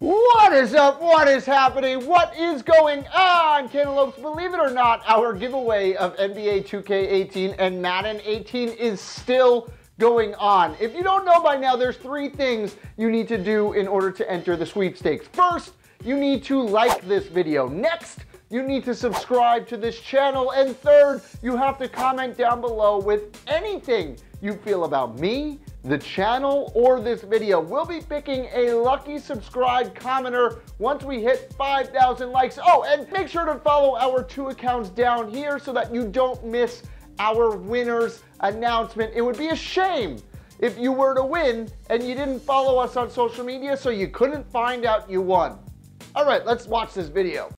What is up? What is happening? What is going on, Cantaloupes? Believe it or not, our giveaway of NBA 2K18 and Madden 18 is still going on. If you don't know by now, there's three things you need to do in order to enter the sweepstakes. First, you need to like this video. Next, you need to subscribe to this channel. And third, you have to comment down below with anything you feel about me, the channel, or this video. We'll be picking a lucky subscribed commenter once we hit 5,000 likes. Oh, and make sure to follow our two accounts down here so that you don't miss our winner's announcement. It would be a shame if you were to win and you didn't follow us on social media so you couldn't find out you won. All right, let's watch this video.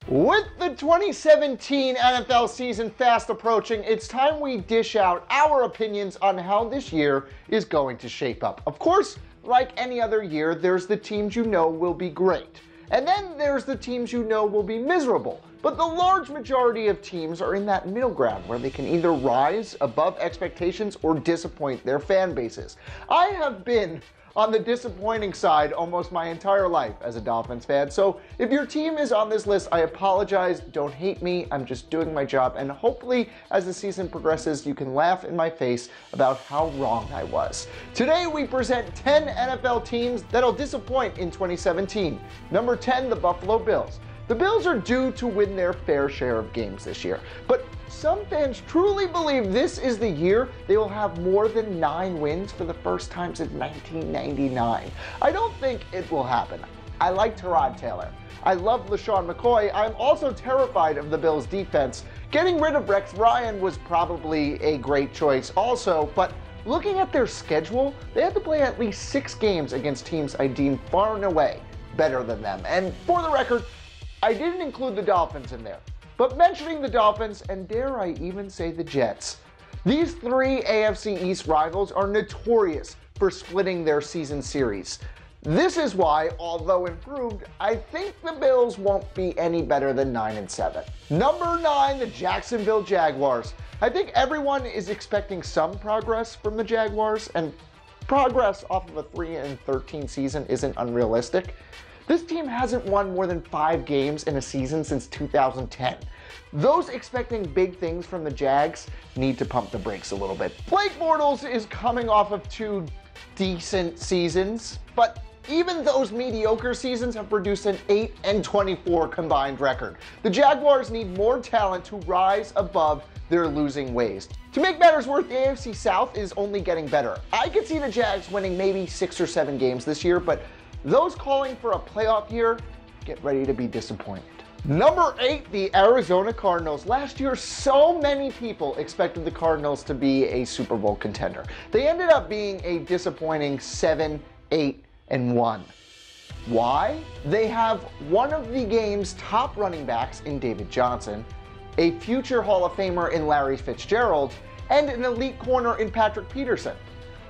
With the 2017 NFL season fast approaching, it's time we dish out our opinions on how this year is going to shape up. Of course, like any other year, there's the teams you know will be great. And then there's the teams you know will be miserable. But the large majority of teams are in that middle ground where they can either rise above expectations or disappoint their fan bases. I have been on the disappointing side almost my entire life as a Dolphins fan. So if your team is on this list, I apologize. Don't hate me. I'm just doing my job. And hopefully as the season progresses, you can laugh in my face about how wrong I was. Today we present 10 NFL teams that'll disappoint in 2017. Number 10, the Buffalo Bills. The Bills are due to win their fair share of games this year, but some fans truly believe this is the year they will have more than 9 wins for the first time since 1999. I don't think it will happen. I like Tyrod Taylor. I love LaShawn McCoy. I'm also terrified of the Bills' defense. Getting rid of Rex Ryan was probably a great choice also, but looking at their schedule, they had to play at least 6 games against teams I deem far and away better than them. And for the record, I didn't include the Dolphins in there, but mentioning the Dolphins, and dare I even say the Jets, these three AFC East rivals are notorious for splitting their season series. This is why, although improved, I think the Bills won't be any better than 9-7. Number 9, the Jacksonville Jaguars. I think everyone is expecting some progress from the Jaguars, and progress off of a 3-13 season isn't unrealistic. This team hasn't won more than 5 games in a season since 2010. Those expecting big things from the Jags need to pump the brakes a little bit. Blake Bortles is coming off of 2 decent seasons, but even those mediocre seasons have produced an 8-24 combined record. The Jaguars need more talent to rise above their losing ways. To make matters worse, the AFC South is only getting better. I could see the Jags winning maybe 6 or 7 games this year, but those calling for a playoff year, get ready to be disappointed. Number 8, the Arizona Cardinals. Last year, so many people expected the Cardinals to be a Super Bowl contender. They ended up being a disappointing 7-8-1. Why? They have one of the game's top running backs in David Johnson, a future Hall of Famer in Larry Fitzgerald, and an elite corner in Patrick Peterson.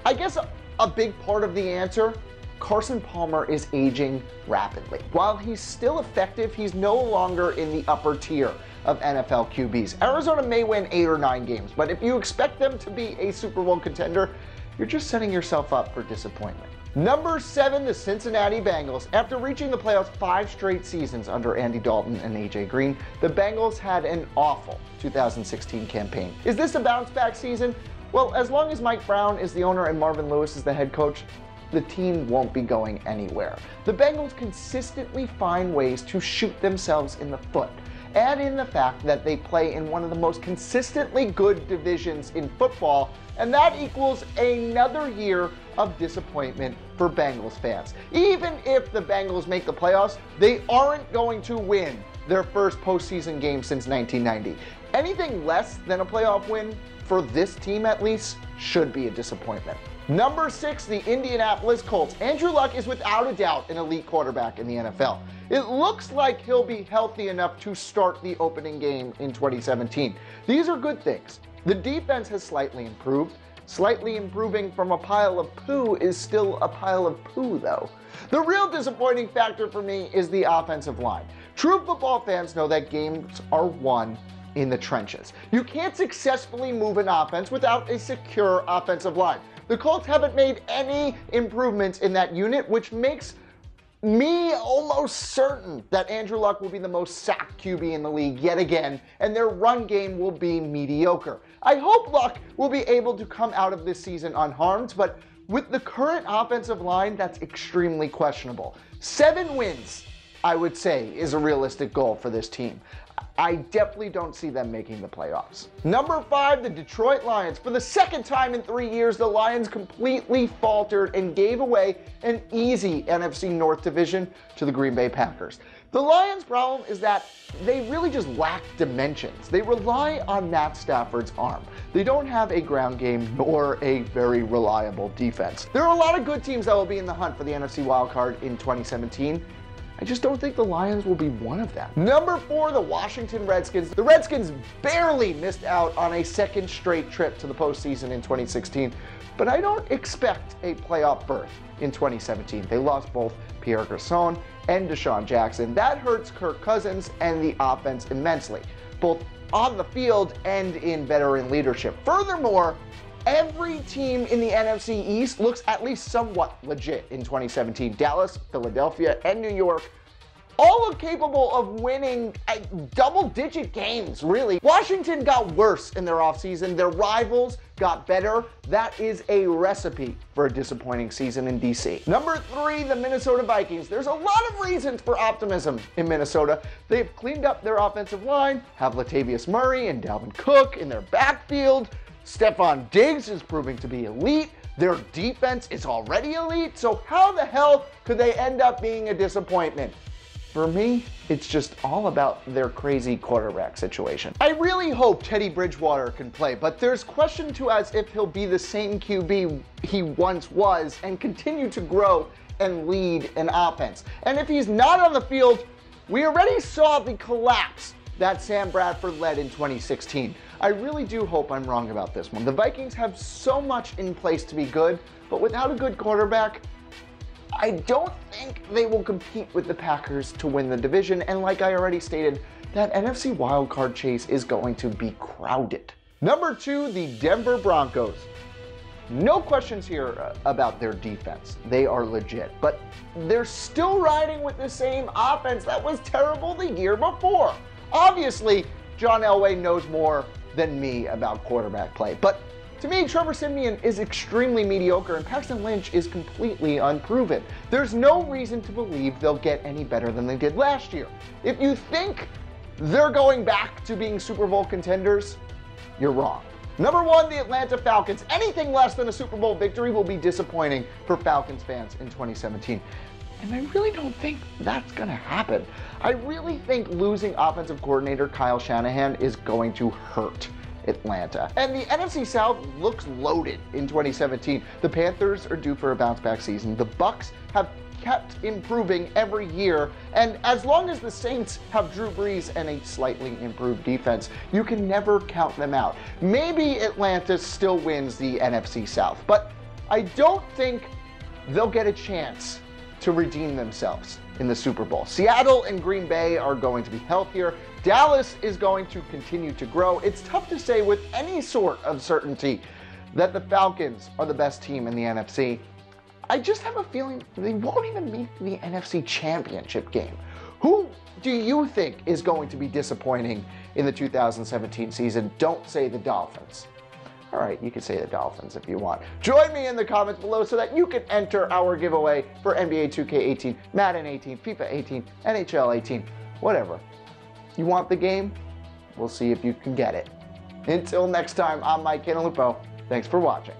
I guess a big part of the answer, Carson Palmer is aging rapidly. While he's still effective, he's no longer in the upper tier of NFL QBs. Arizona may win 8 or 9 games, but if you expect them to be a Super Bowl contender, you're just setting yourself up for disappointment. Number 7, the Cincinnati Bengals. After reaching the playoffs 5 straight seasons under Andy Dalton and AJ Green, the Bengals had an awful 2016 campaign. Is this a bounce back season? Well, as long as Mike Brown is the owner and Marvin Lewis is the head coach, the team won't be going anywhere. The Bengals consistently find ways to shoot themselves in the foot. Add in the fact that they play in one of the most consistently good divisions in football, and that equals another year of disappointment for Bengals fans. Even if the Bengals make the playoffs, they aren't going to win their first postseason game since 1990. Anything less than a playoff win, for this team at least, should be a disappointment. Number 6, the Indianapolis Colts. Andrew Luck is without a doubt an elite quarterback in the NFL. It looks like he'll be healthy enough to start the opening game in 2017. These are good things. The defense has slightly improved. Slightly improving from a pile of poo is still a pile of poo though. The real disappointing factor for me is the offensive line. True football fans know that games are won in the trenches. You can't successfully move an offense without a secure offensive line. The Colts haven't made any improvements in that unit, which makes me almost certain that Andrew Luck will be the most sacked QB in the league yet again, and their run game will be mediocre. I hope Luck will be able to come out of this season unharmed, but with the current offensive line, that's extremely questionable. 7 wins, I would say, is a realistic goal for this team. I definitely don't see them making the playoffs. Number 5, the Detroit Lions. For the second time in 3 years, the Lions completely faltered and gave away an easy NFC North division to the Green Bay Packers. The Lions' problem is that they really just lack dimensions. They rely on Matt Stafford's arm. They don't have a ground game nor a very reliable defense. There are a lot of good teams that will be in the hunt for the NFC wildcard in 2017. I just don't think the Lions will be one of them. Number 4, the Washington Redskins. The Redskins barely missed out on a second straight trip to the postseason in 2016, but I don't expect a playoff berth in 2017. They lost both Pierre Garçon and Deshaun Jackson. That hurts Kirk Cousins and the offense immensely, both on the field and in veteran leadership. Furthermore, every team in the NFC East looks at least somewhat legit in 2017. Dallas, Philadelphia, and New York all are capable of winning double-digit games, really. Washington got worse in their offseason. Their rivals got better. That is a recipe for a disappointing season in DC. Number 3, the Minnesota Vikings. There's a lot of reasons for optimism in Minnesota. They've cleaned up their offensive line, have Latavius Murray and Dalvin Cook in their backfield. Stephon Diggs is proving to be elite. Their defense is already elite. So how the hell could they end up being a disappointment? For me, it's just all about their crazy quarterback situation. I really hope Teddy Bridgewater can play, but there's question to as if he'll be the same QB he once was and continue to grow and lead an offense. And if he's not on the field, we already saw the collapse that Sam Bradford led in 2016. I really do hope I'm wrong about this one. The Vikings have so much in place to be good, but without a good quarterback, I don't think they will compete with the Packers to win the division, and like I already stated, that NFC wildcard chase is going to be crowded. Number 2, the Denver Broncos. No questions here about their defense. They are legit, but they're still riding with the same offense that was terrible the year before. Obviously, John Elway knows more than me about quarterback play, but to me, Trevor Siemian is extremely mediocre and Paxton Lynch is completely unproven. There's no reason to believe they'll get any better than they did last year. If you think they're going back to being Super Bowl contenders, you're wrong. Number 1, the Atlanta Falcons. Anything less than a Super Bowl victory will be disappointing for Falcons fans in 2017. And I really don't think that's going to happen. I really think losing offensive coordinator Kyle Shanahan is going to hurt Atlanta. And the NFC South looks loaded in 2017. The Panthers are due for a bounce-back season. The Bucs have kept improving every year, and as long as the Saints have Drew Brees and a slightly improved defense, you can never count them out. Maybe Atlanta still wins the NFC South, but I don't think they'll get a chance to redeem themselves in the Super Bowl. Seattle and Green Bay are going to be healthier. Dallas is going to continue to grow. It's tough to say with any sort of certainty that the Falcons are the best team in the NFC. I just have a feeling they won't even make the NFC Championship game. Who do you think is going to be disappointing in the 2017 season? Don't say the Dolphins. All right, you can say the Dolphins if you want. Join me in the comments below so that you can enter our giveaway for NBA 2K18, Madden 18, FIFA 18, NHL 18, whatever. You want the game? We'll see if you can get it. Until next time, I'm Mike Cantalupo. Thanks for watching.